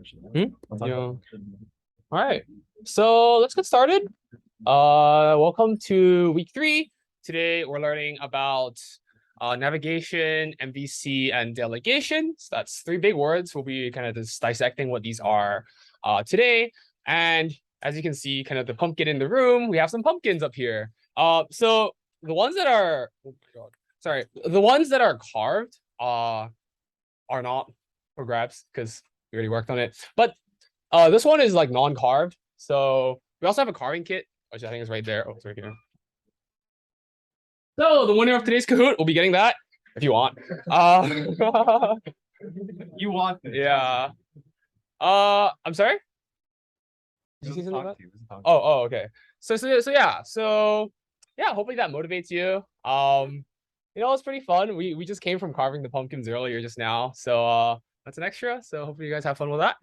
Yeah. All right. So let's get started. Welcome to week 3. Today we're learning about navigation, MVC, and delegation. So that's 3 big words. We'll be kind of just dissecting what these are today. And as you can see, kind of the pumpkin in the room, we have some pumpkins up here. So the ones that are, oh my God, sorry, the ones that are carved are not for grabs because we already worked on it. But this one is like non-carved. So we also have a carving kit, which I think is right there. Oh, it's right here. So the winner of today's Kahoot will be getting that if you want. You want it. Yeah. I'm sorry? Did you say something about that? Oh, okay. So yeah, hopefully that motivates you. It's pretty fun. We just came from carving the pumpkins earlier just now. So that's an extra. So hopefully you guys have fun with that.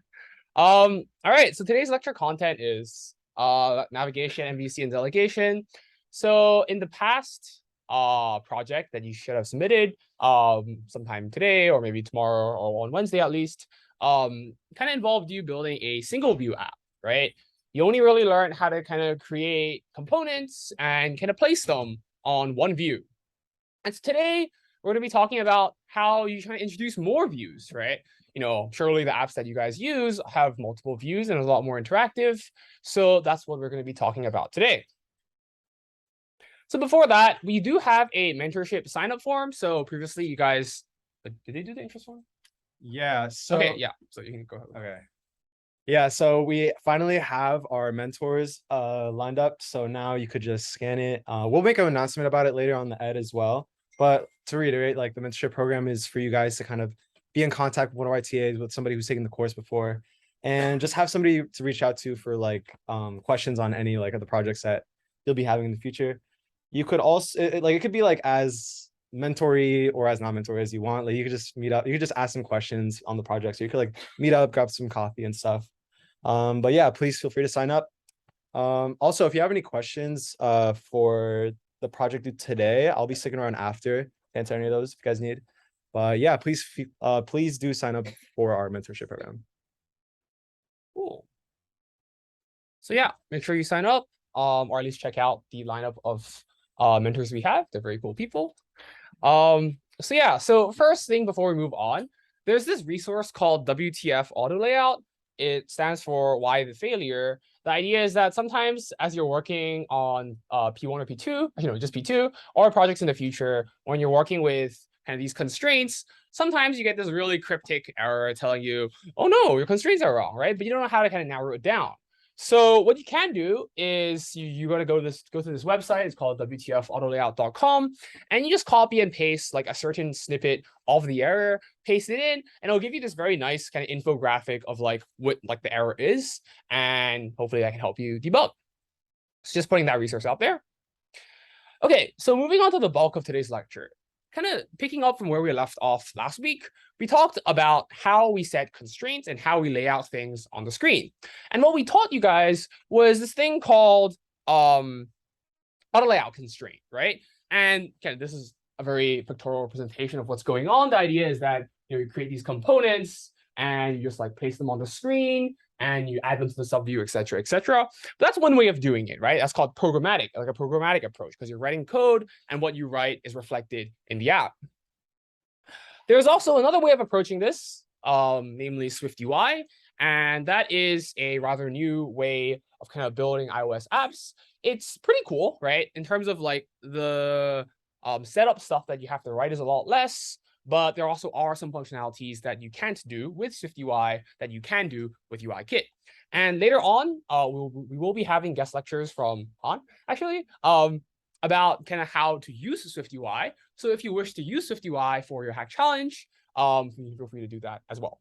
All right, so today's lecture content is navigation, MVC, and delegation. So in the past project that you should have submitted sometime today or maybe tomorrow or on Wednesday at least, kind of involved you building a single view app, right? You only really learned how to kind of create components and kind of place them on one view. And so today we're going to be talking about how you try to introduce more views, right? Surely the apps that you guys use have multiple views and is a lot more interactive. So that's what we're going to be talking about today. So before that, we do have a mentorship sign-up form. So previously you guys, did they do the interest form? Yeah. So okay, yeah. So you can go ahead. Okay. Yeah, so we finally have our mentors lined up. So now you could just scan it. We'll make an announcement about it later on the ed as well. But to reiterate, like the mentorship program is for you guys to kind of be in contact with one of our TAs, with somebody who's taken the course before, and just have somebody to reach out to for like questions on any like of the projects that you'll be having in the future. You could also it could be like as mentory or as non-mentory as you want. Like you could just meet up, you could just ask some questions on the project. So you could like meet up, grab some coffee and stuff. But yeah, please feel free to sign up. Also, if you have any questions for the project due today, I'll be sticking around after to answer any of those if you guys need. But yeah, please do sign up for our mentorship program. Cool. So yeah, make sure you sign up, or at least check out the lineup of mentors we have. They're very cool people. So yeah, so first thing before we move on, there's this resource called WTF Auto Layout. It stands for Why the Failure. The idea is that sometimes as you're working on P1 or P2, just P2, or projects in the future, when you're working with kind of these constraints, sometimes you get this really cryptic error telling you, oh no, your constraints are wrong, right? But you don't know how to kind of narrow it down. So what you can do is you're going to go to this website. It's called wtfautolayout.com, and you just copy and paste like a certain snippet of the error, paste it in, and it'll give you this very nice kind of infographic of like what like the error is, and hopefully that can help you debug. So just putting that resource out there. Okay, so moving on to the bulk of today's lecture. Kind of picking up from where we left off last week, we talked about how we set constraints and how we lay out things on the screen. And what we taught you guys was this thing called auto layout constraint, right? And this is a very pictorial representation of what's going on. The idea is that you create these components and you just like place them on the screen and you add them to the subview, et cetera, et cetera. But that's one way of doing it, right? That's called programmatic, like a programmatic approach, because you're writing code and what you write is reflected in the app. There's also another way of approaching this, namely Swift UI, and that is a rather new way of kind of building iOS apps. It's pretty cool, right? In terms of like the setup stuff that you have to write is a lot less, but there also are some functionalities that you can't do with Swift UI that you can do with UIKit. And later on, we will be having guest lectures from Han, actually, about kind of how to use Swift UI. So if you wish to use Swift UI for your hack challenge, feel free to do that as well.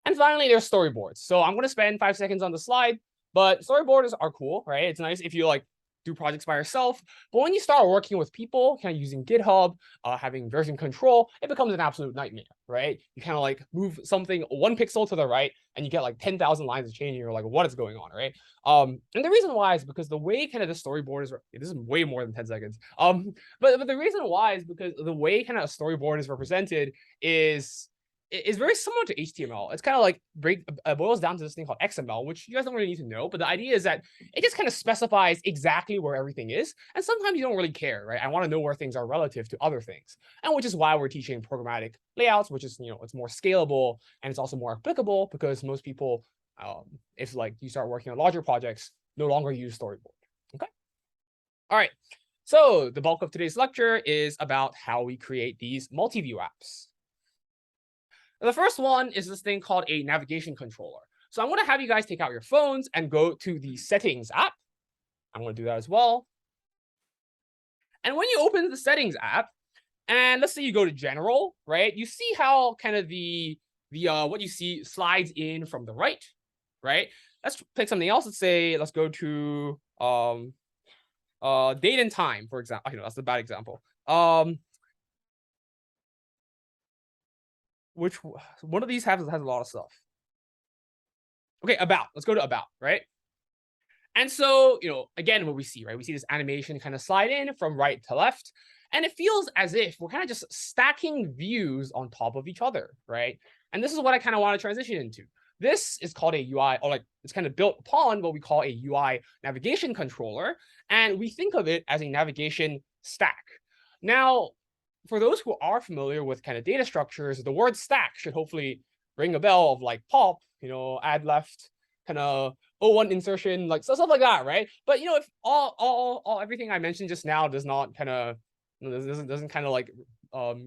And finally, there's storyboards. So I'm going to spend 5 seconds on the slide, but storyboards are cool, right? It's nice if you like do projects by yourself. But when you start working with people, kind of using GitHub, having version control, it becomes an absolute nightmare, right? You kind of like move something 1 pixel to the right, and you get like 10,000 lines of change, and you're like, what is going on, right? And the reason why is because the way kind of the storyboard is, this is way more than 10 seconds. But the reason why is because the way kind of a storyboard is represented is is very similar to HTML. It's kind of like boils down to this thing called XML, which you guys don't really need to know. But the idea is that it just kind of specifies exactly where everything is. And sometimes you don't really care, right? I want to know where things are relative to other things. And which is why we're teaching programmatic layouts, which is, it's more scalable and it's also more applicable because most people, if like you start working on larger projects, no longer use storyboard. Okay. All right. So the bulk of today's lecture is about how we create these multi-view apps. The first one is this thing called a navigation controller. So I'm going to have you guys take out your phones and go to the settings app. I'm going to do that as well. And when you open the settings app, and let's say you go to general, right? You see how kind of the what you see slides in from the right, right? Let's pick something else. Let's go to date and time, for example. That's a bad example. Which one of these has a lot of stuff? Okay, about. Let's go to about, right? And so, again, what we see, right? We see this animation kind of slide in from right to left. And it feels as if we're kind of just stacking views on top of each other, right? And this is what I kind of want to transition into. This is called a UI, or like it's kind of built upon what we call a UI navigation controller. And we think of it as a navigation stack. Now, for those who are familiar with kind of data structures, the word stack should hopefully ring a bell of like pop, add left, kind of O1 insertion, like stuff like that, right? But if all everything I mentioned just now does not kind of doesn't kind of like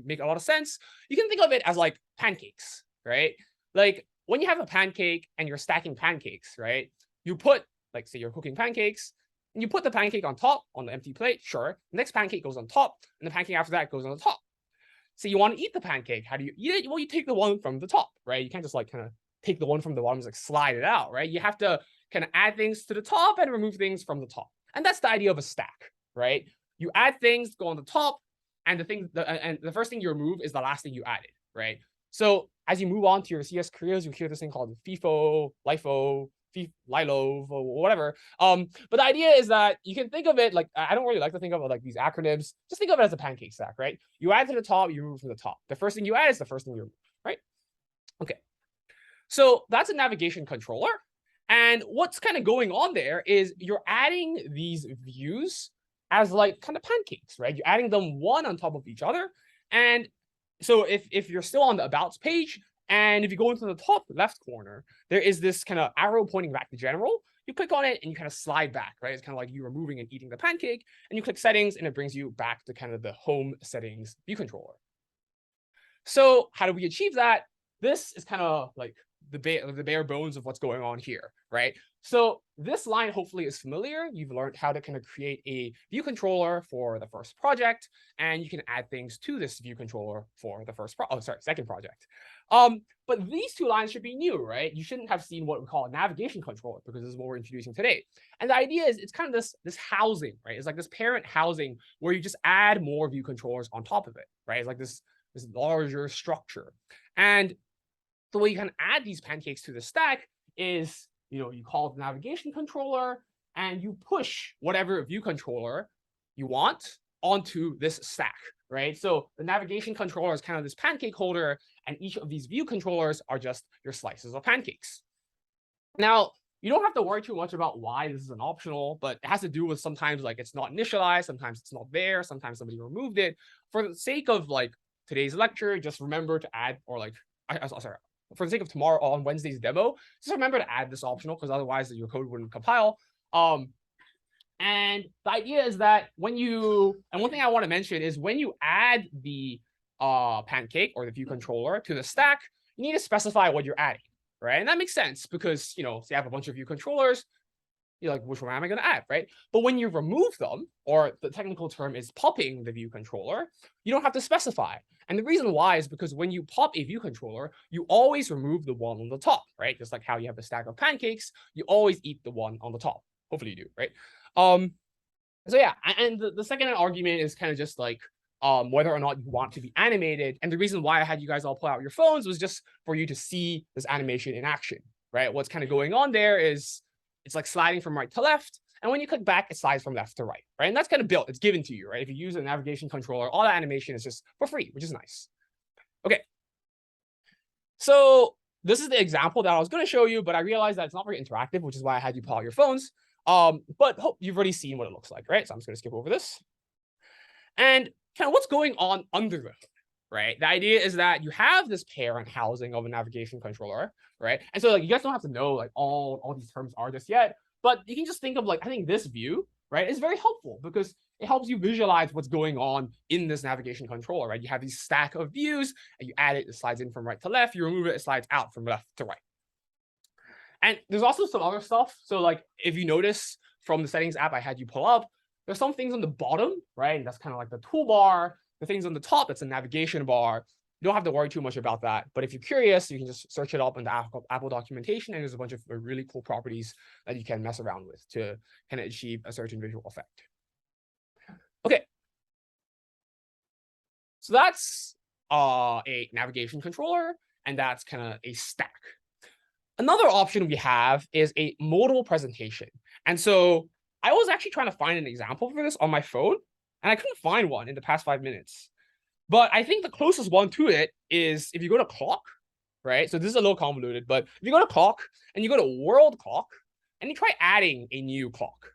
make a lot of sense, you can think of it as like pancakes, right? Like when you have a pancake and you're stacking pancakes, right? You put, like, say you're cooking pancakes, and you put the pancake on top on the empty plate, sure. The next pancake goes on top, and the pancake after that goes on the top. So you want to eat the pancake. How do you eat it? Well, you take the one from the top, right? You can't just like kind of take the one from the bottom and like slide it out, right? You have to kind of add things to the top and remove things from the top. And that's the idea of a stack, right? You add things, go on the top, and the first thing you remove is the last thing you added, right? So as you move on to your CS careers, you hear this thing called FIFO, LIFO, Lilo, or whatever. But the idea is that you can think of it like, I don't really like to think of it like these acronyms. Just think of it as a pancake stack, right? You add to the top, you remove from the top. The first thing you add is the first thing you remove, right? Okay. So that's a navigation controller. And what's kind of going on there is you're adding these views as like kind of pancakes, right? You're adding them one on top of each other. And so if you're still on the Abouts page, and if you go into the top left corner, there is this kind of arrow pointing back to general. You click on it and you kind of slide back, right? It's kind of like you removing and eating the pancake, and you click settings and it brings you back to kind of the home settings view controller. So how do we achieve that? This is kind of like the bare bones of what's going on here, right? So this line hopefully is familiar. You've learned how to kind of create a view controller for the first project, and you can add things to this view controller for the second project. But these two lines should be new, right? You shouldn't have seen what we call a navigation controller because this is what we're introducing today. And the idea is it's kind of this housing, right? It's like this parent housing where you just add more view controllers on top of it, right? It's like this larger structure. And the way you can add these pancakes to the stack is, you call it the navigation controller and you push whatever view controller you want onto this stack, right? So the navigation controller is kind of this pancake holder, and each of these view controllers are just your slices of pancakes. Now, you don't have to worry too much about why this is an optional, but it has to do with sometimes like it's not initialized, sometimes it's not there, sometimes somebody removed it. For the sake of like today's lecture, just remember to add, or like, sorry, for the sake of tomorrow on Wednesday's demo, just remember to add this optional because otherwise your code wouldn't compile. And the idea is that one thing I want to mention is when you add the pancake or the view controller to the stack, you need to specify what you're adding, right? And that makes sense because, say you have a bunch of view controllers, you're like, which one am I going to add, right? But when you remove them, or the technical term is popping the view controller, you don't have to specify. And the reason why is because when you pop a view controller, you always remove the one on the top, right? Just like how you have a stack of pancakes, you always eat the one on the top. Hopefully you do, right? So yeah, and the second argument is kind of just like whether or not you want to be animated. And the reason why I had you guys all pull out your phones was just for you to see this animation in action, right? What's kind of going on there is it's like sliding from right to left. And when you click back, it slides from left to right, right? And that's kind of built. It's given to you, right? If you use a navigation controller, all that animation is just for free, which is nice. Okay. So this is the example that I was going to show you, but I realized that it's not very interactive, which is why I had you pull out your phones. But hope you've already seen what it looks like, right? So I'm just going to skip over this. And kind of what's going on under the hood, right? The idea is that you have this parent housing of a navigation controller, right? And so like you guys don't have to know like all these terms are just yet, but you can just think of like, I think this view, right, is very helpful because it helps you visualize what's going on in this navigation controller, right? You have these stack of views and you add it, it slides in from right to left, you remove it, it slides out from left to right. And there's also some other stuff. So like if you notice from the settings app I had you pull up, there's some things on the bottom, right? And that's kind of like the toolbar. The things on the top, that's a navigation bar. You don't have to worry too much about that. But if you're curious, you can just search it up in the Apple documentation, and there's a bunch of really cool properties that you can mess around with to kind of achieve a certain visual effect. Okay. So that's a navigation controller, and that's kind of a stack. Another option we have is a modal presentation. And so I was actually trying to find an example for this on my phone, and I couldn't find one in the past 5 minutes. But I think the closest one to it is if you go to clock, right? So this is a little convoluted, but if you go to clock and you go to world clock and you try adding a new clock,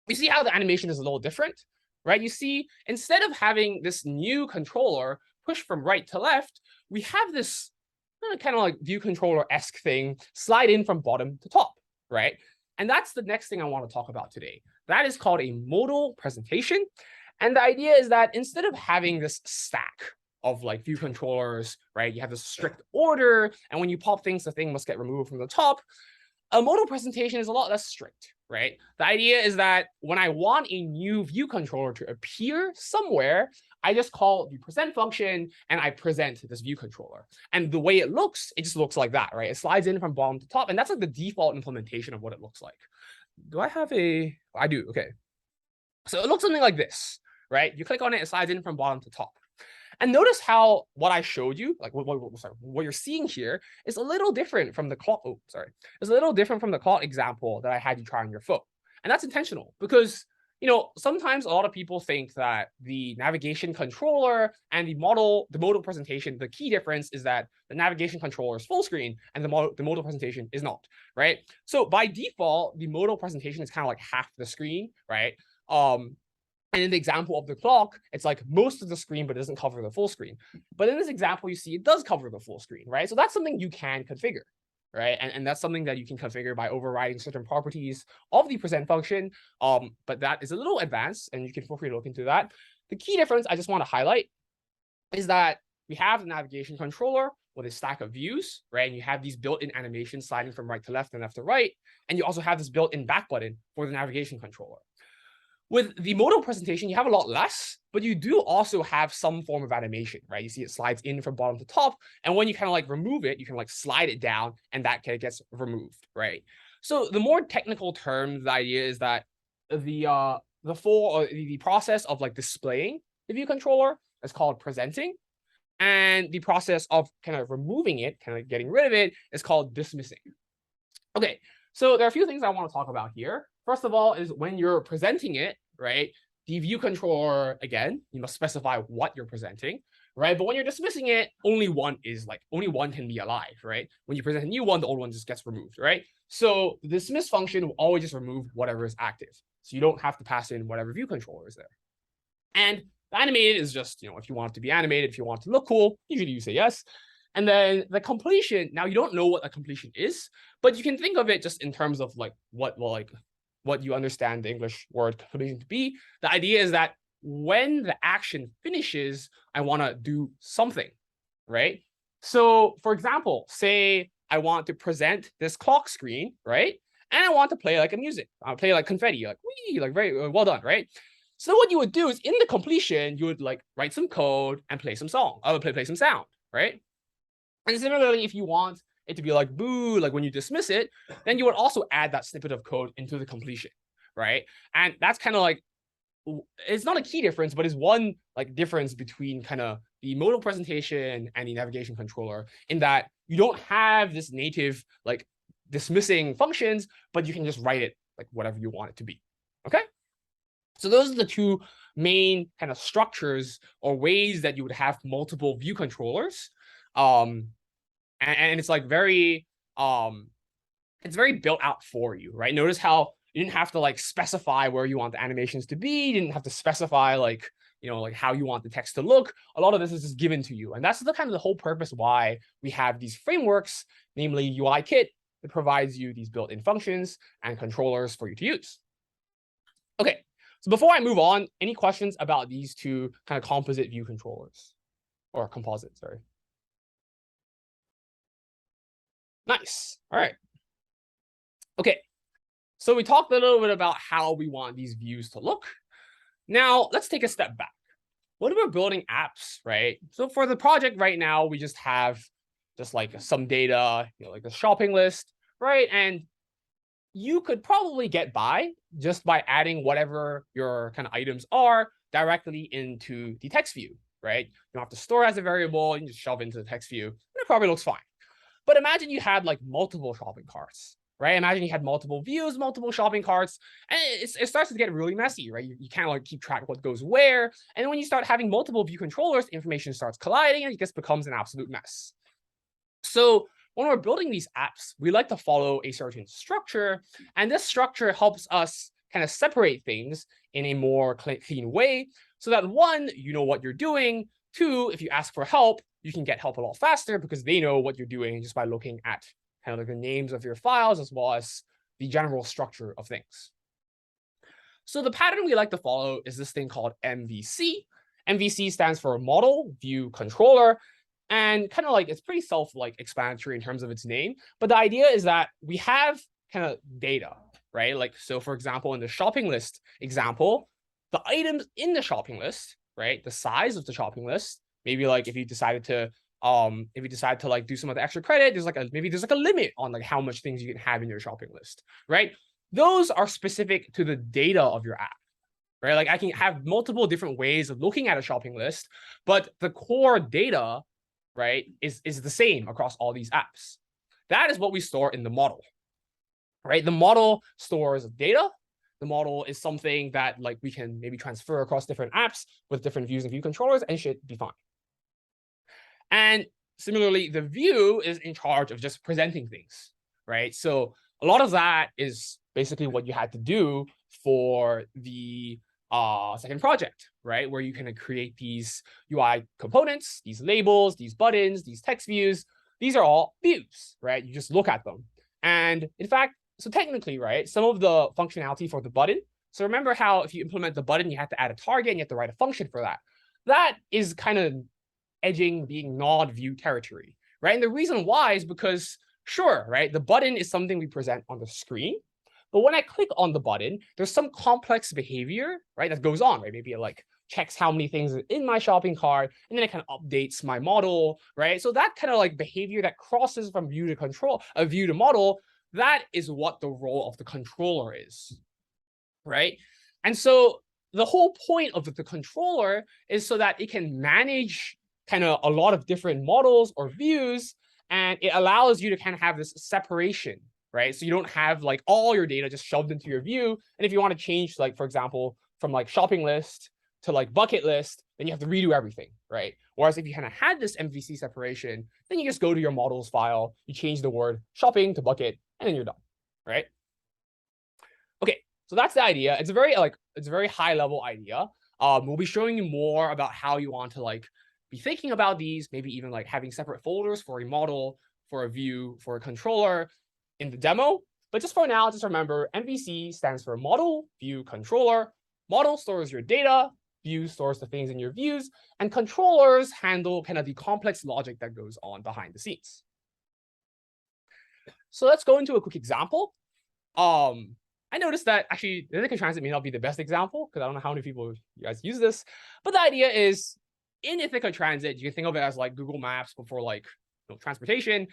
you see how the animation is a little different, right? You see, instead of having this new controller push from right to left, we have this kind of like view controller-esque thing slide in from bottom to top, right? And that's the next thing I want to talk about today. That is called a modal presentation. And the idea is that instead of having this stack of like view controllers, right, you have this strict order, and when you pop things, the thing must get removed from the top. A modal presentation is a lot less strict, right? The idea is that when I want a new view controller to appear somewhere, I just call the present function and I present this view controller. And the way it just looks like that, right? It slides in from bottom to top, and that's like the default implementation of what it looks like. Do I have a, I do, okay. So it looks something like this, right? You click on it, it slides in from bottom to top. And notice how what I showed you, like what you're seeing here is a little different from the clock. Oh, sorry. It's a little different from the clock example that I had you try on your phone. And that's intentional because, sometimes a lot of people think that the navigation controller and the modal presentation, the key difference is that the navigation controller is full screen and the modal presentation is not, right? So by default, the modal presentation is kind of like half the screen, right? And in the example of the clock, it's like most of the screen, but it doesn't cover the full screen. But in this example, you see it does cover the full screen, right? So that's something you can configure, right? And that's something that you can configure by overriding certain properties of the present function. But that is a little advanced, and you can feel free to look into that. The key difference I just want to highlight is that we have the navigation controller with a stack of views, right? And you have these built-in animations sliding from right to left and left to right. And you also have this built-in back button for the navigation controller. With the modal presentation, you have a lot less, but you do also have some form of animation, right? You see it slides in from bottom to top, and when you kind of like remove it, you can like slide it down, and that kind of gets removed, right? So the more technical term, the idea is that the process of like displaying the view controller is called presenting, and the process of kind of removing it, kind of getting rid of it, is called dismissing. Okay, so there are a few things I want to talk about here. First of all is when you're presenting it, right? The view controller, again, you must specify what you're presenting, right? But when you're dismissing it, only one can be alive, right? When you present a new one, the old one just gets removed, right? So the dismiss function will always just remove whatever is active. So you don't have to pass in whatever view controller is there. And the animated is just, if you want it to be animated, if you want it to look cool, usually you say yes. And then the completion, now you don't know what a completion is, but you can think of it just in terms of like what you understand the English word completion to be. The idea is that when the action finishes, I want to do something, right? So for example, say I want to present this clock screen, right? And I want to play like a music. I'll play like confetti, like wee, like very well done, right? So what you would do is in the completion, you would like write some code and play some song. I would play some sound, right? And similarly, if you want it to be like boo, like when you dismiss it, then you would also add that snippet of code into the completion, right? And that's kind of like, it's not a key difference, but it's one like difference between kind of the modal presentation and the navigation controller, in that you don't have this native like dismissing functions, but you can just write it like whatever you want it to be. Okay. So those are the two main kind of structures or ways that you would have multiple view controllers. And it's like very it's very built out for you, right? Notice how you didn't have to like specify where you want the animations to be. You didn't have to specify like, like how you want the text to look. A lot of this is just given to you. And that's the kind of the whole purpose why we have these frameworks, namely UI Kit, that provides you these built-in functions and controllers for you to use. Okay, so before I move on, any questions about these two kind of composite view controllers or composite, sorry. Nice. All right. Okay, so we talked a little bit about how we want these views to look. Now, let's take a step back. When we're building apps, right? So for the project right now, we just have just like some data, like the shopping list, right? And you could probably get by just by adding whatever your kind of items are directly into the text view, right? You don't have to store as a variable, you can just shove into the text view, and it probably looks fine. But imagine you had like multiple shopping carts, right? Imagine you had multiple views, multiple shopping carts, and it starts to get really messy, right? You can't like keep track of what goes where. And when you start having multiple view controllers, information starts colliding and it just becomes an absolute mess. So when we're building these apps, we like to follow a certain structure, and this structure helps us kind of separate things in a more clean way so that one, you know what you're doing. Two, if you ask for help, you can get help a lot faster because they know what you're doing just by looking at kind of like the names of your files as well as the general structure of things. So the pattern we like to follow is this thing called MVC. MVC stands for Model View Controller. And kind of like it's pretty self-explanatory in terms of its name. But the idea is that we have kind of data, right? Like, so for example, in the shopping list example, the items in the shopping list, right? The size of the shopping list, maybe like if you decided to like do some of the extra credit, there's like a limit on like how much things you can have in your shopping list, right? Those are specific to the data of your app, right? Like I can have multiple different ways of looking at a shopping list, but the core data, right, is the same across all these apps. That is what we store in the model, right? The model stores data. The model is something that like we can maybe transfer across different apps with different views and view controllers, and it should be fine. And similarly, the view is in charge of just presenting things, right? So a lot of that is basically what you had to do for the second project, right? Where you can create these UI components, these labels, these buttons, these text views. These are all views, right? You just look at them. And in fact, so technically, right, some of the functionality for the button. So remember how if you implement the button, you have to add a target and you have to write a function for that. That is kind of edging being non-view territory, right? And the reason why is because, sure, right, the button is something we present on the screen. But when I click on the button, there's some complex behavior, right, that goes on, right? Maybe it like checks how many things are in my shopping cart, and then it kind of updates my model, right? So that kind of like behavior that crosses from view to control, view to model, that is what the role of the controller is, right? And so the whole point of the controller is so that it can manage kind of a lot of different models or views, and it allows you to kind of have this separation, right? So you don't have like all your data just shoved into your view. And if you want to change, like, for example, from like shopping list to like bucket list, then you have to redo everything, right? Whereas if you kind of had this MVC separation, then you just go to your models file, you change the word shopping to bucket, and then you're done, right? Okay, so that's the idea. It's a very high level idea. We'll be showing you more about how you want to like be thinking about these, maybe even like having separate folders for a model, for a view, for a controller in the demo. But just for now, just remember MVC stands for Model View Controller. Model stores your data, view stores the things in your views, and controllers handle kind of the complex logic that goes on behind the scenes. So let's go into a quick example. I noticed that actually the Ithaca Transit may not be the best example because I don't know how many people you guys use this, but the idea is in Ithaca Transit, you can think of it as like Google Maps before like transportation.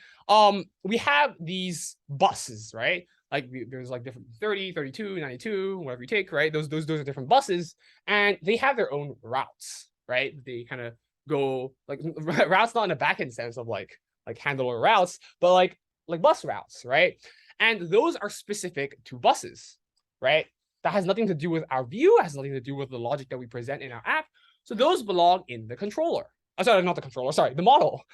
We have these buses, right? Like there's like different 30, 32, 92, whatever you take, right? Those are different buses, and they have their own routes, right? They kind of go like routes not in a backend sense of like handler routes, but like bus routes, right? And those are specific to buses, right? That has nothing to do with our view, has nothing to do with the logic that we present in our app. So those belong in the controller. Oh, sorry, not the controller, sorry, the model.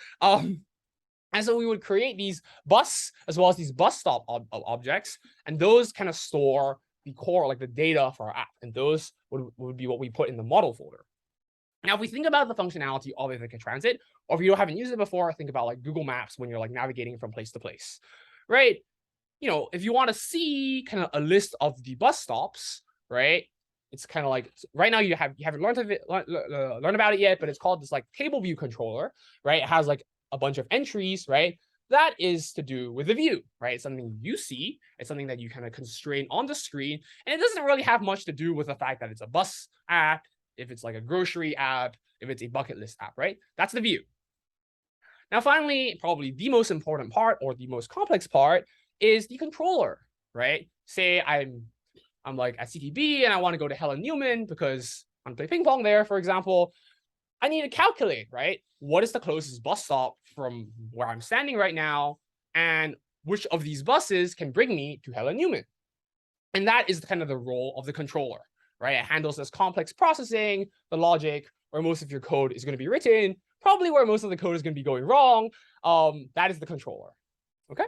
And so we would create these bus as well as these bus stop objects, and those kind of store the core, like the data for our app, and those would be what we put in the model folder. Now, if we think about the functionality of Ithaca Transit, or if you haven't used it before, think about like Google Maps when you're like navigating from place to place, right? If you want to see kind of a list of the bus stops, right? It's kind of like right now you haven't learned of it, learn about it yet, but it's called this like table view controller, right? It has like a bunch of entries, right? That is to do with the view, right? It's something you see. It's something that you kind of constrain on the screen, and it doesn't really have much to do with the fact that it's a bus app, if it's like a grocery app, if it's a bucket list app, right? That's the view. Now, finally, probably the most important part or the most complex part is the controller, right? Say I'm like at CTB and I want to go to Helen Newman because I want to play ping pong there, for example. I need to calculate, right? What is the closest bus stop from where I'm standing right now, and which of these buses can bring me to Helen Newman? And that is kind of the role of the controller, right? It handles this complex processing, the logic, where most of your code is going to be written, probably where most of the code is going to be going wrong. That is the controller. Okay.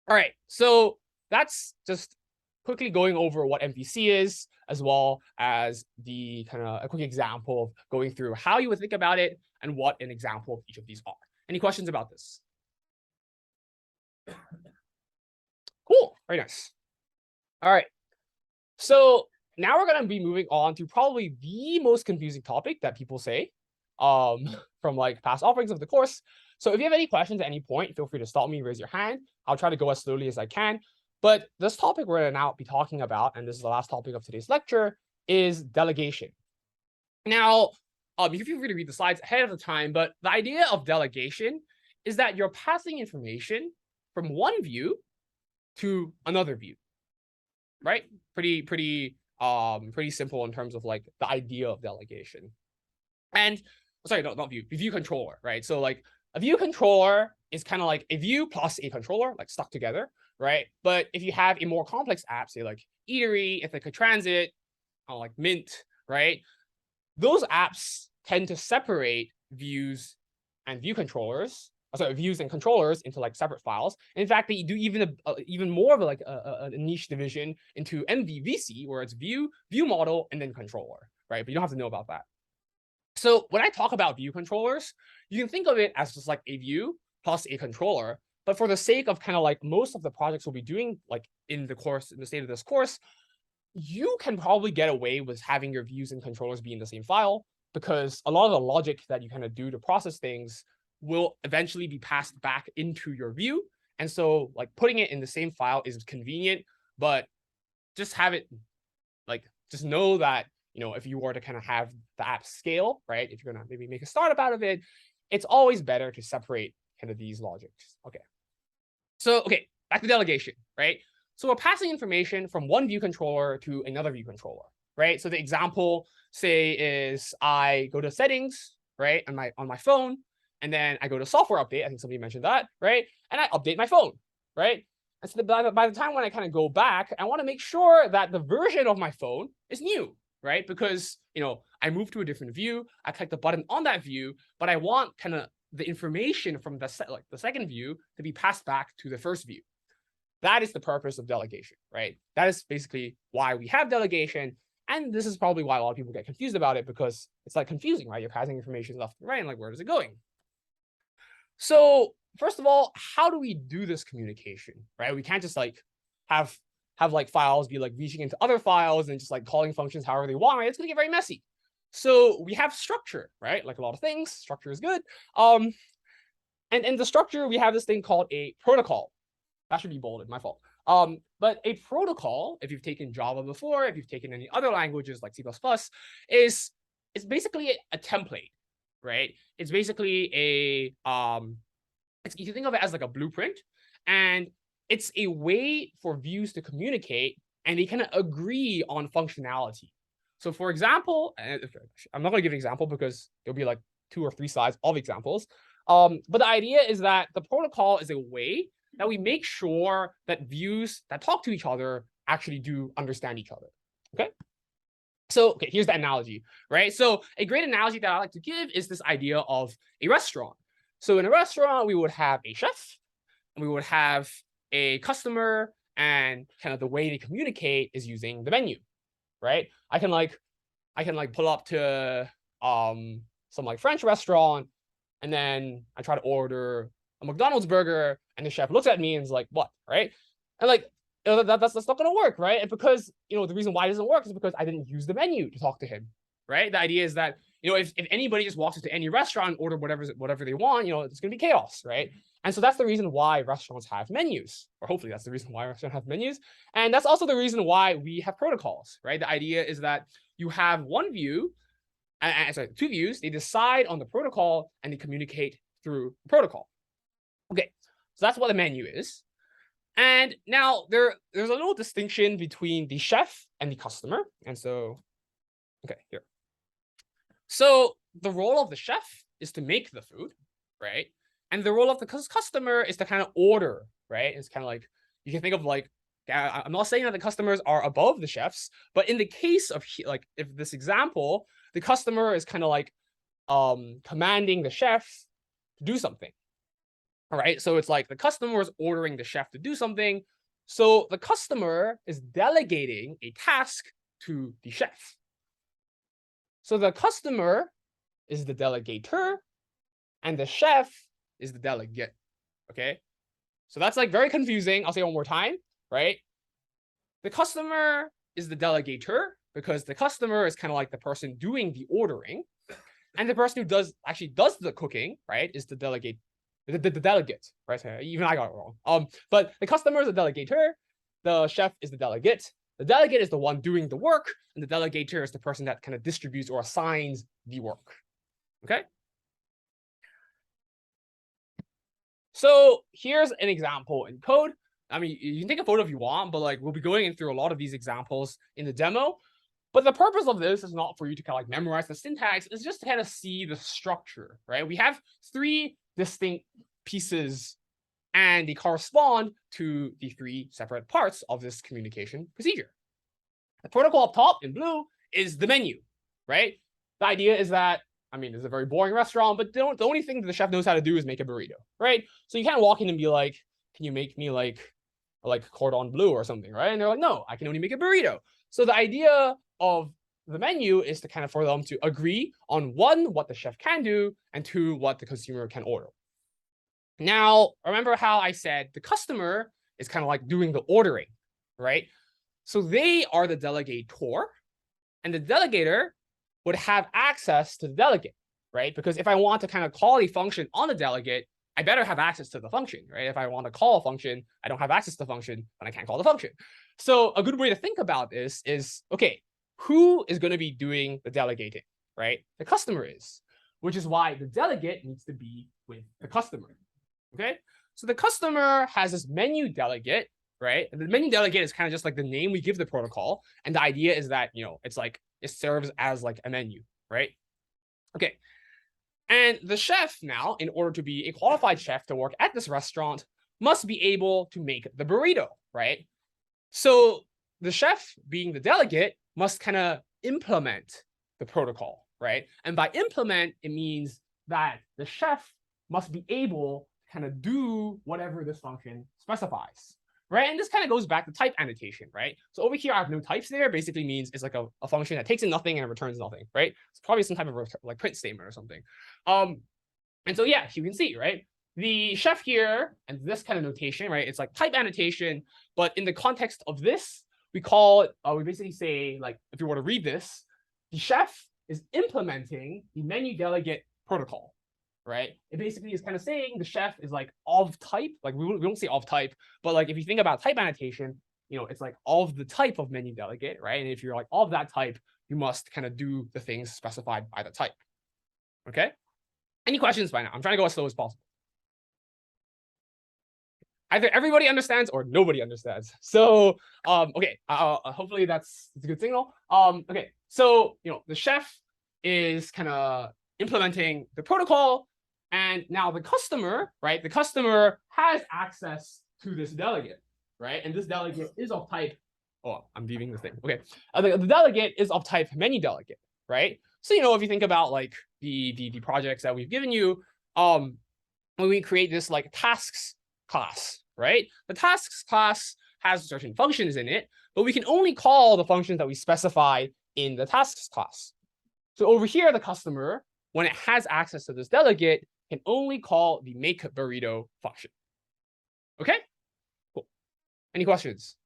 All right. So that's just quickly going over what MVC is, as well as the kind of a quick example of going through how you would think about it and what an example of each of these are. Any questions about this? Cool. Very nice. All right. So now we're going to be moving on to probably the most confusing topic that people say from like past offerings of the course. So if you have any questions at any point, feel free to stop me, raise your hand. I'll try to go as slowly as I can. But this topic we're going to now be talking about, and this is the last topic of today's lecture, is delegation. Now, you feel free to read the slides ahead of the time, but the idea of delegation is that you're passing information from one view to another view, right? Pretty simple in terms of like the idea of delegation. And sorry, not view, view controller, right? So like a view controller is kind of like a view plus a controller, like stuck together, right? But if you have a more complex app, say like Eatery, Ithaca Transit, like Mint, right? Those apps tend to separate views and view controllers, sorry, views and controllers into like separate files. And in fact, they do even more of like a niche division into MVC, where it's view, model, and then controller, right? But you don't have to know about that. So when I talk about view controllers, you can think of it as just like a view plus a controller. But for the sake of kind of like most of the projects we'll be doing like in the course, in the state of this course, you can probably get away with having your views and controllers be in the same file, because a lot of the logic that you kind of do to process things will eventually be passed back into your view. And so like putting it in the same file is convenient, but just have it like, just know that, if you were to kind of have the app scale, right? If you're going to maybe make a startup out of it, it's always better to separate kind of these logics. Okay. So, okay, back to delegation, right? So we're passing information from one view controller to another view controller, right? So the example, say, is I go to settings, right, on my phone, and then I go to software update. I think somebody mentioned that, right? And I update my phone, right? And so by the time when I kind of go back, I want to make sure that the version of my phone is new, right? Because, I move to a different view, I click the button on that view, but I want kind of the information from the second view to be passed back to the first view. That is the purpose of delegation, right? That is basically why we have delegation. And this is probably why a lot of people get confused about it, because it's like confusing, right? You're passing information left and right, and like, where is it going? So first of all, how do we do this communication, right? We can't just like have like files be like reaching into other files and just like calling functions however they want, right? It's going to get very messy. So we have structure, right? Like a lot of things, structure is good. And in the structure, we have this thing called a protocol. That should be bolded, my fault. But a protocol, if you've taken Java before, if you've taken any other languages like C++, is basically a template, right? It's basically you can think of it as like a blueprint, and it's a way for views to communicate, and they kind of agree on functionality. So for example, I'm not going to give an example because it'll be like 2 or 3 slides of examples. But the idea is that the protocol is a way that we make sure that views that talk to each other actually do understand each other. Okay. So, okay, here's the analogy, right? So a great analogy that I like to give is this idea of a restaurant. So in a restaurant, we would have a chef, and we would have a customer, and kind of the way they communicate is using the menu, right? I can like pull up to some like French restaurant, and then I try to order a McDonald's burger, and the chef looks at me and is like, "What?" Right? And like, that's not gonna work, right? And because the reason why it doesn't work is because I didn't use the menu to talk to him, right? The idea is that if anybody just walks into any restaurant and order whatever they want, it's gonna be chaos, right? And so that's the reason why restaurants have menus, or hopefully that's the reason why restaurants have menus. And that's also the reason why we have protocols, right? The idea is that you have one view, sorry, two views, they decide on the protocol and they communicate through the protocol. Okay, so that's what the menu is. And now there's a little distinction between the chef and the customer. And so, okay, here. So the role of the chef is to make the food, right? And the role of the customer is to kind of order, right? It's kind of like, you can think of like, I'm not saying that the customers are above the chefs, but in the case of like, if this example, the customer is kind of like commanding the chef to do something. All right, so it's like the customer is ordering the chef to do something. So the customer is delegating a task to the chef. So the customer is the delegator, and the chef is the delegate. Okay, so that's like very confusing. I'll say it one more time, right? The customer is the delegator because the customer is kind of like the person doing the ordering, and the person who actually does the cooking, right, is the delegate. The delegate, right? Even I got it wrong. But the customer is the delegator, the chef is the delegate. The delegate is the one doing the work, and the delegator is the person that kind of distributes or assigns the work. Okay. So here's an example in code. I mean, you can take a photo if you want, but like we'll be going through a lot of these examples in the demo. But the purpose of this is not for you to kind of like memorize the syntax. It's just to kind of see the structure, right? We have three distinct pieces, and they correspond to the three separate parts of this communication procedure. The protocol up top in blue is the menu, right? The idea is that, I mean, it's a very boring restaurant, but the only thing that the chef knows how to do is make a burrito, right? So you can't walk in and be like, can you make me like cordon bleu or something, right? And they're like, no, I can only make a burrito. So the idea of the menu is to kind of for them to agree on one, what the chef can do, and two, what the consumer can order. Now, remember how I said the customer is kind of like doing the ordering, right? So they are the delegator, and the delegator would have access to the delegate, right? Because if I want to kind of call a function on the delegate, I better have access to the function, right? If I want to call a function, I don't have access to the function, then I can't call the function. So a good way to think about this is, okay, who is going to be doing the delegating, right? The customer is, which is why the delegate needs to be with the customer, okay? So the customer has this menu delegate, right? And the menu delegate is kind of just like the name we give the protocol. And the idea is that, it's like, it serves as like a menu, right? Okay. And the chef now, in order to be a qualified chef to work at this restaurant, must be able to make the burrito, right? So the chef, being the delegate, must kind of implement the protocol, right? And by implement, it means that the chef must be able to kind of do whatever this function specifies, right? And this kind of goes back to type annotation, right? So over here, I have no types there. Basically means it's like a function that takes in nothing and returns nothing, right? It's probably some type of like print statement or something. And so yeah, you can see, right? The chef here and this kind of notation, right? It's like type annotation, but in the context of this, we call it, we basically say, like, if you were to read this, the chef is implementing the menu delegate protocol, right? It basically is kind of saying the chef is like of type, like we won't say of type, but like if you think about type annotation, it's like of the type of menu delegate, right? And if you're like of that type, you must kind of do the things specified by the type, okay? Any questions by now? I'm trying to go as slow as possible. Either everybody understands or nobody understands. So, okay, hopefully that's a good signal. Okay, so, the chef is kind of implementing the protocol, and now the customer, right? The customer has access to this delegate, right? And this delegate is of type, oh, I'm leaving this thing. Okay, the delegate is of type menu delegate, right? So, if you think about like the projects that we've given you, when we create this like tasks class, right? The tasks class has certain functions in it, but we can only call the functions that we specify in the tasks class. So over here, the customer, when it has access to this delegate, can only call the make burrito function. Okay, cool. Any questions?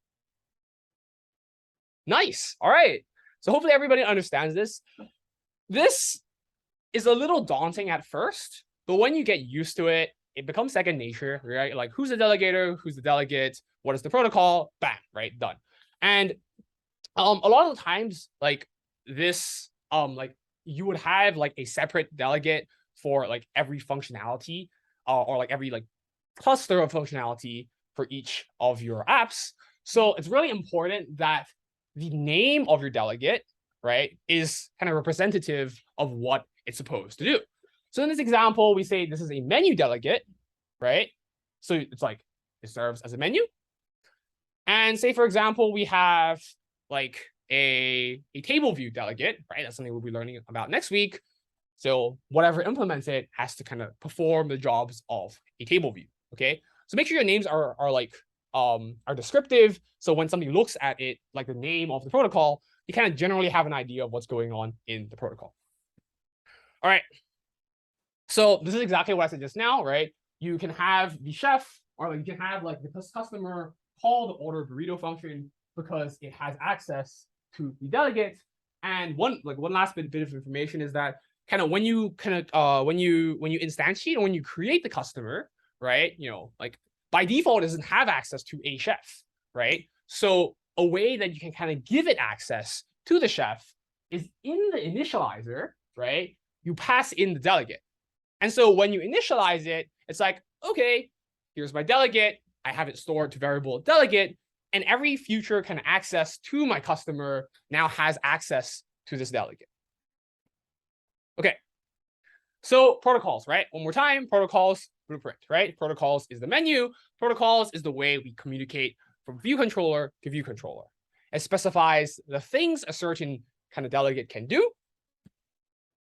Nice. All right. So hopefully everybody understands this. This is a little daunting at first, but when you get used to it, it becomes second nature, right? Like who's the delegator, who's the delegate, what is the protocol, bam, right, done. And a lot of the times, like this, like you would have like a separate delegate for like every functionality, or like every like cluster of functionality for each of your apps. So it's really important that the name of your delegate, right, is kind of representative of what it's supposed to do. So in this example, we say this is a menu delegate, right? So it's like it serves as a menu. And say, for example, we have like a table view delegate, right? That's something we'll be learning about next week. So whatever implements it has to kind of perform the jobs of a table view. Okay. So make sure your names are descriptive. So when somebody looks at it, like the name of the protocol, you kind of generally have an idea of what's going on in the protocol. All right. So this is exactly what I said just now, right? You can have the chef, or like you can have like the customer call the order burrito function because it has access to the delegate. And one last bit of information is that kind of when you when you instantiate or when you create the customer, right? You know, like by default it doesn't have access to a chef, right? So a way that you can kind of give it access to the chef is in the initializer, right? You pass in the delegate. And so when you initialize it, it's like, okay, here's my delegate. I have it stored to variable delegate. And every future kind of access to my customer now has access to this delegate. Okay. So protocols, right? One more time, protocols, blueprint, right? Protocols is the menu. Protocols is the way we communicate from view controller to view controller. It specifies the things a certain kind of delegate can do.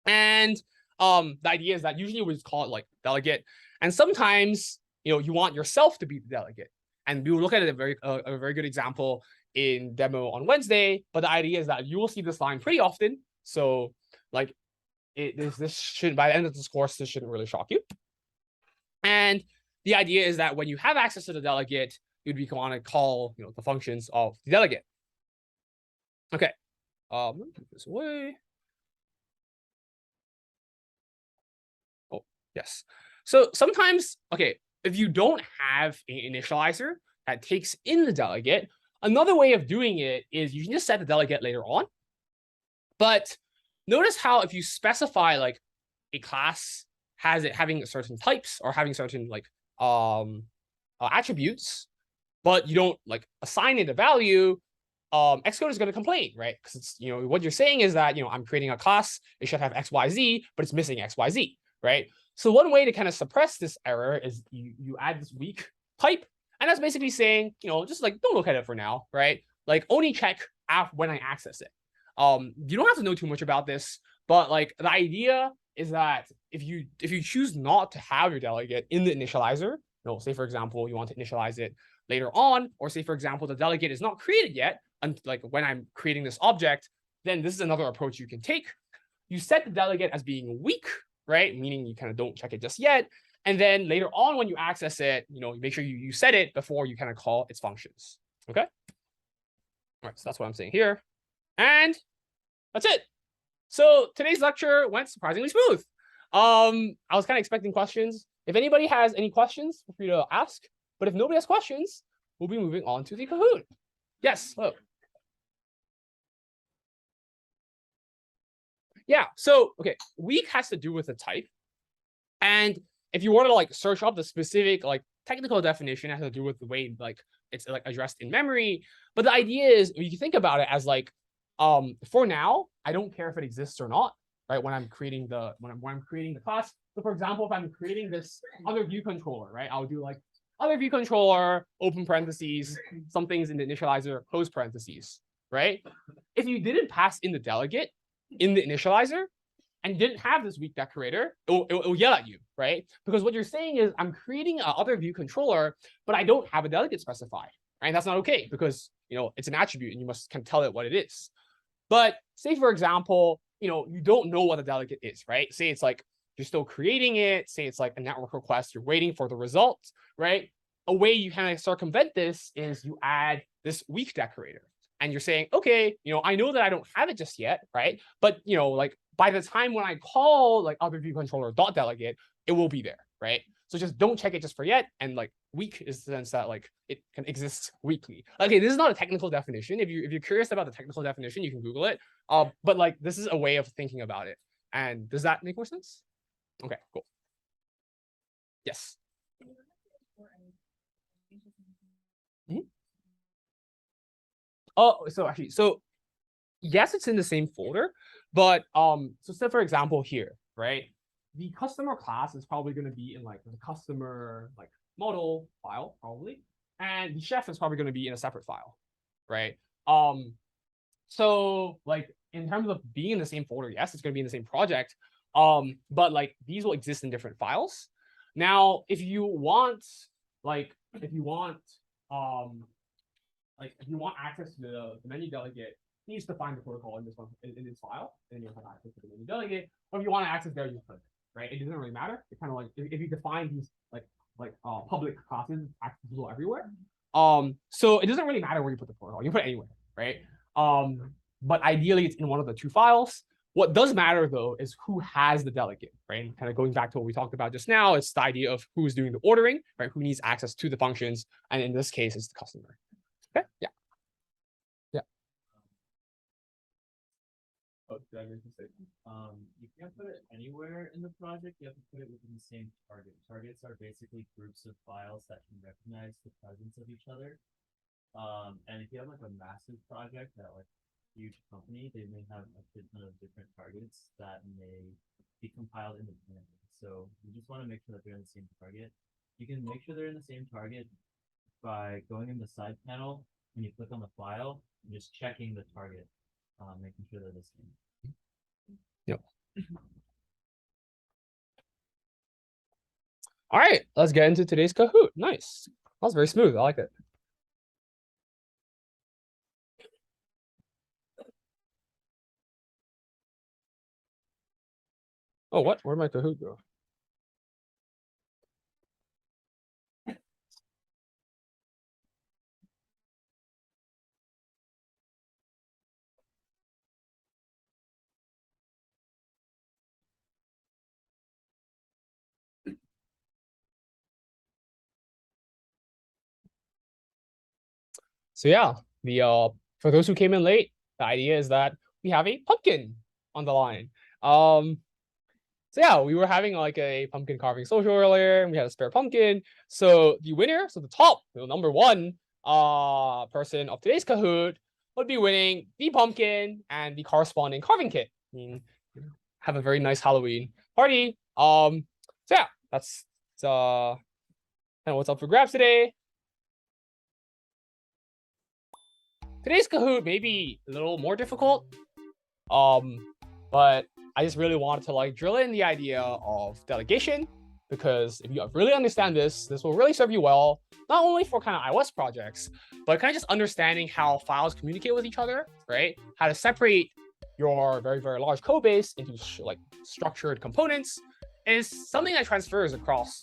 And the idea is that usually we just call it like delegate. And sometimes, you know, you want yourself to be the delegate. And we will look at a very good example in demo on Wednesday. But the idea is that you will see this line pretty often. So like this should, by the end of this course, this shouldn't really shock you. And the idea is that when you have access to the delegate, you'd be want to call, you know, the functions of the delegate. Okay. Let me put this away. Oh, yes. So sometimes, okay, if you don't have an initializer that takes in the delegate, another way of doing it is you can just set the delegate later on. But notice how if you specify like a class has it having certain types or having certain like attributes, but you don't like assign it a value, Xcode is going to complain, right? Because it's, you know, what you're saying is that, you know, I'm creating a class, it should have XYZ, but it's missing XYZ, right? So one way to kind of suppress this error is you add this weak type, and that's basically saying, you know, just like don't look at it for now, right? Like only check when I access it. You don't have to know too much about this, but like the idea is that if you choose not to have your delegate in the initializer, you know, say for example you want to initialize it later on, or say for example the delegate is not created yet, and like when I'm creating this object, then this is another approach you can take. You set the delegate as being weak, right? Meaning you kind of don't check it just yet. And then later on when you access it, you know, make sure you set it before you kind of call its functions. Okay. All right, so that's what I'm saying here. And that's it. So today's lecture went surprisingly smooth. I was kind of expecting questions. If anybody has any questions, feel free to ask. But if nobody has questions, we'll be moving on to the Kahoot. Yes, hello. Yeah, so, okay, weak has to do with the type. And if you were to like search up the specific like technical definition, it has to do with the way like it's like addressed in memory. But the idea is you can think about it as like, for now, I don't care if it exists or not, right? When I'm creating the when I'm creating the class. So for example, if I'm creating this other view controller, right? I'll do like other view controller, open parentheses, some things in the initializer, close parentheses, right? If you didn't pass in the delegate in the initializer, and didn't have this weak decorator, it'll yell at you, right? Because what you're saying is I'm creating a other view controller, but I don't have a delegate specified, right? And that's not okay because it's an attribute and you must kind of tell it what it is. But say, for example, you don't know what a delegate is, right? Say it's like you're still creating it. Say it's like a network request. You're waiting for the result, right? A way you kind of circumvent this is you add this weak decorator. And you're saying, okay, I know that I don't have it just yet, right? But, like by the time when I call like other view controller dot delegate, it will be there, right? So just don't check it just for yet. And like weak is the sense that like it can exist weakly. Okay, this is not a technical definition. If you're curious about the technical definition, you can Google it. But like this is a way of thinking about it. And does that make more sense? Okay, cool. Yes. Mm-hmm. Oh, so yes, it's in the same folder, but so say for example here, right? The customer class is probably going to be in like the customer like model file probably, and the chef is probably going to be in a separate file, right? So like in terms of being in the same folder, yes, it's going to be in the same project, but like these will exist in different files. Now, if you want access to the menu delegate, you need to find the protocol in this one in this file, and you'll have access to the menu delegate. Or if you want to access there, you put it, right? It doesn't really matter. It's kind of like if you define these public classes accessible everywhere. So it doesn't really matter where you put the protocol. You can put it anywhere, right? But ideally it's in one of the two files. What does matter though is who has the delegate, right? And kind of going back to what we talked about just now, it's the idea of who's doing the ordering, right? Who needs access to the functions, and in this case, it's the customer. Okay, yeah. Oh, did I miss a statement? You can't put it anywhere in the project. You have to put it within the same target. Targets are basically groups of files that can recognize the presence of each other. And if you have like a massive project that like huge company, they may have a ton of different targets that may be compiled independently. So you just want to make sure that they're in the same target. You can make sure they're in the same target by going in the side panel and you click on the file and just checking the target. Making sure they're the same. Yep. All right, let's get into today's Kahoot. Nice. That was very smooth. I like it. Oh, what? Where'd my Kahoot go? So yeah, the for those who came in late, the idea is that we have a pumpkin on the line. So yeah, we were having like a pumpkin carving social earlier, and we had a spare pumpkin. So the winner, so the top, number one person of today's Kahoot would be winning the pumpkin and the corresponding carving kit. I mean, have a very nice Halloween party. So yeah, that's kind of what's up for grabs today. Today's Kahoot may be a little more difficult, but I just really wanted to like drill in the idea of delegation, because if you really understand this will really serve you well, not only for kind of iOS projects, but kind of just understanding how files communicate with each other, right? How to separate your very, very large code base into like structured components is something that transfers across,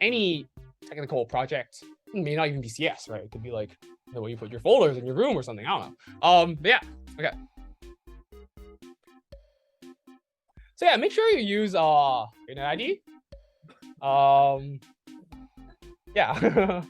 any technical project. It may not even be CS, right? It could be like the way you put your folders in your room or something. I don't know. But yeah, okay. So yeah, make sure you use Internet ID. Yeah.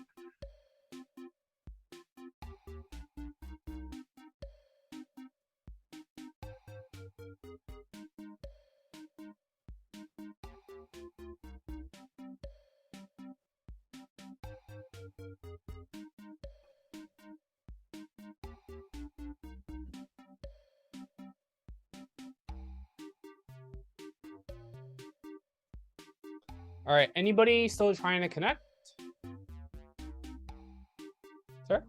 All right, anybody still trying to connect? Sir?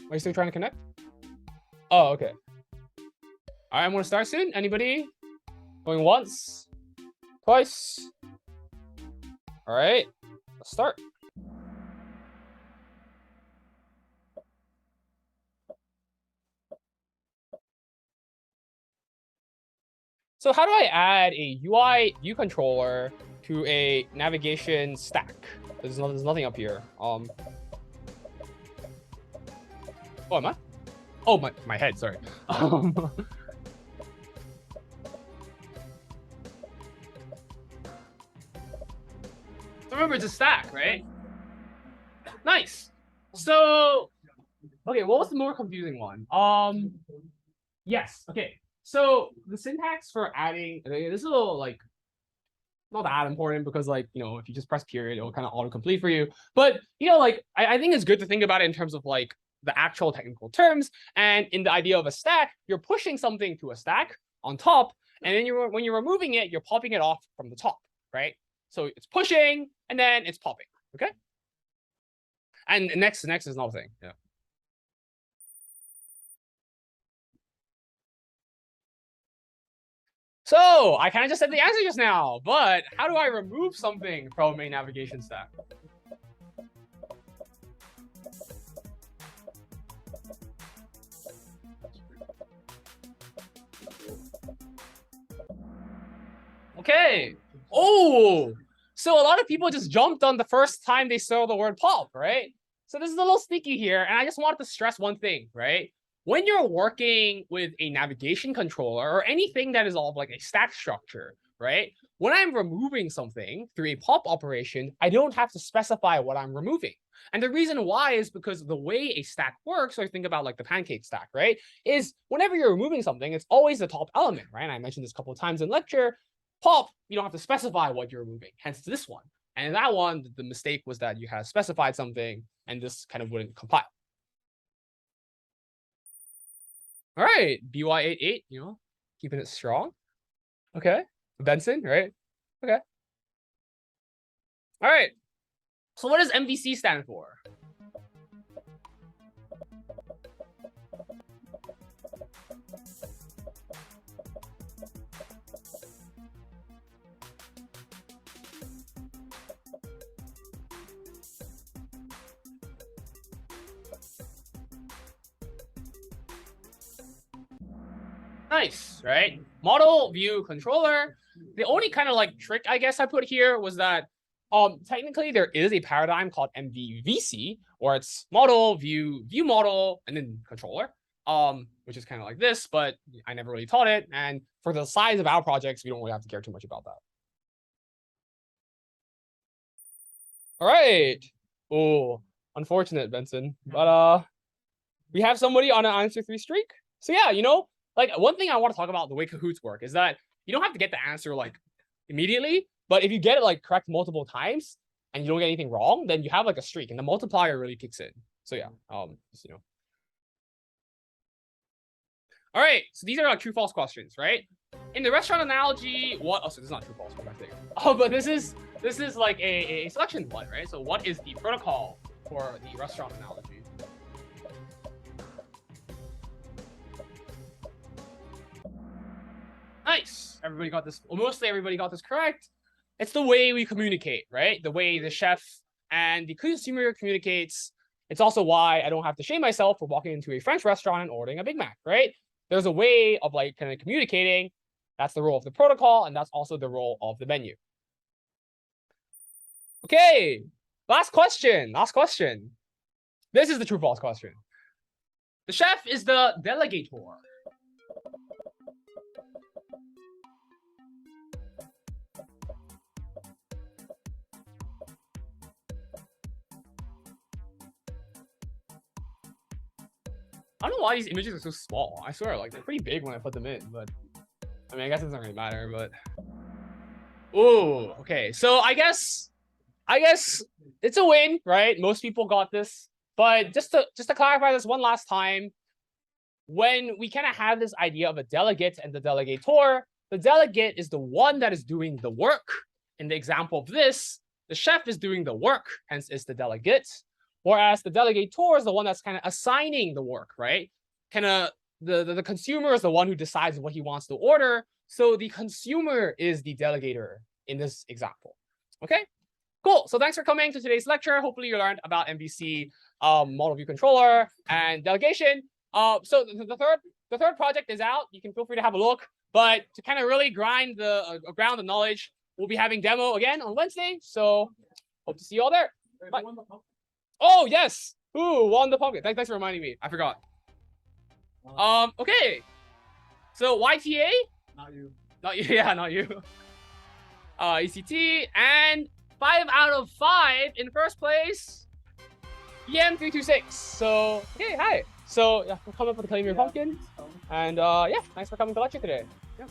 Are you still trying to connect? Oh, okay. All right, I'm gonna start soon. Anybody? Going once, twice. All right, let's start. So how do I add a UI view controller to a navigation stack? There's nothing up here. Oh, am I? Oh, my head. Sorry. So remember, it's a stack, right? Nice. So, okay, what was the more confusing one? Yes. Okay. So the syntax for adding, this is a little like not that important because like, you know, if you just press period, it'll kind of autocomplete for you. But, you know, like I think it's good to think about it in terms of like the actual technical terms. And in the idea of a stack, you're pushing something to a stack on top. And then when you're removing it, you're popping it off from the top, right? So it's pushing and then it's popping. Okay. And next is another thing. Yeah. So I kind of just said the answer just now, but how do I remove something from a navigation stack? Okay. Oh, so a lot of people just jumped on the first time they saw the word pop, right? So this is a little sneaky here, and I just wanted to stress one thing, right? When you're working with a navigation controller or anything that is all like a stack structure, right? When I'm removing something through a pop operation, I don't have to specify what I'm removing. And the reason why is because the way a stack works, or think about like the pancake stack, right? Is whenever you're removing something, it's always the top element, right? And I mentioned this a couple of times in lecture. Pop, you don't have to specify what you're removing, hence this one. And in that one, the mistake was that you had specified something and this kind of wouldn't compile. All right, BY88, you know, keeping it strong. Okay, Benson, right? Okay. All right. So what does MVC stand for? Nice, right? Model view controller. The only kind of like trick I guess I put here was that technically there is a paradigm called MVC, or it's model, view model, and then controller. Which is kind of like this, but I never really taught it. And for the size of our projects, we don't really have to care too much about that. All right. Oh, unfortunate, Benson. But we have somebody on an answer 3 streak. So yeah, you know, like one thing I want to talk about the way Kahoots work is that you don't have to get the answer like immediately, but if you get it like correct multiple times and you don't get anything wrong, then you have like a streak and the multiplier really kicks in. So yeah, just, you know. All right, so these are like true false questions, right? In the restaurant analogy, what? Oh, so this is not true false, what am I saying? Oh, but this is like a selection one, right? So what is the protocol for the restaurant analogy? Nice. Everybody got this. Well, mostly everybody got this correct. It's the way we communicate, right? The way the chef and the consumer communicates. It's also why I don't have to shame myself for walking into a French restaurant and ordering a Big Mac, right? There's a way of like kind of communicating. That's the role of the protocol, and that's also the role of the menu. Okay, last question. This is the true false question. The chef is the delegator. I don't know why these images are so small. I swear, like they're pretty big when I put them in, but I mean, I guess it doesn't really matter, but. Oh, okay. So I guess it's a win, right? Most people got this, but just to clarify this one last time, when we kind of have this idea of a delegate and the delegator, the delegate is the one that is doing the work. In the example of this, the chef is doing the work, hence it's the delegate. Whereas the delegator is the one that's kind of assigning the work, right? Kind of the consumer is the one who decides what he wants to order. So the consumer is the delegator in this example. Okay, cool. So thanks for coming to today's lecture. Hopefully you learned about MVC, model view controller, and delegation. So the third project is out. You can feel free to have a look. But to kind of really ground the knowledge, we'll be having demo again on Wednesday. So hope to see you all there. Bye. Oh yes. Who won the pumpkin? Thanks for reminding me. I forgot. Okay. So YTA? Not you. Not you. Yeah, not you. ECT and 5 out of 5 in first place. EM326. So okay, hi. So yeah, come up with the claim your pumpkin. And yeah, thanks for coming to lecture today. Yeah.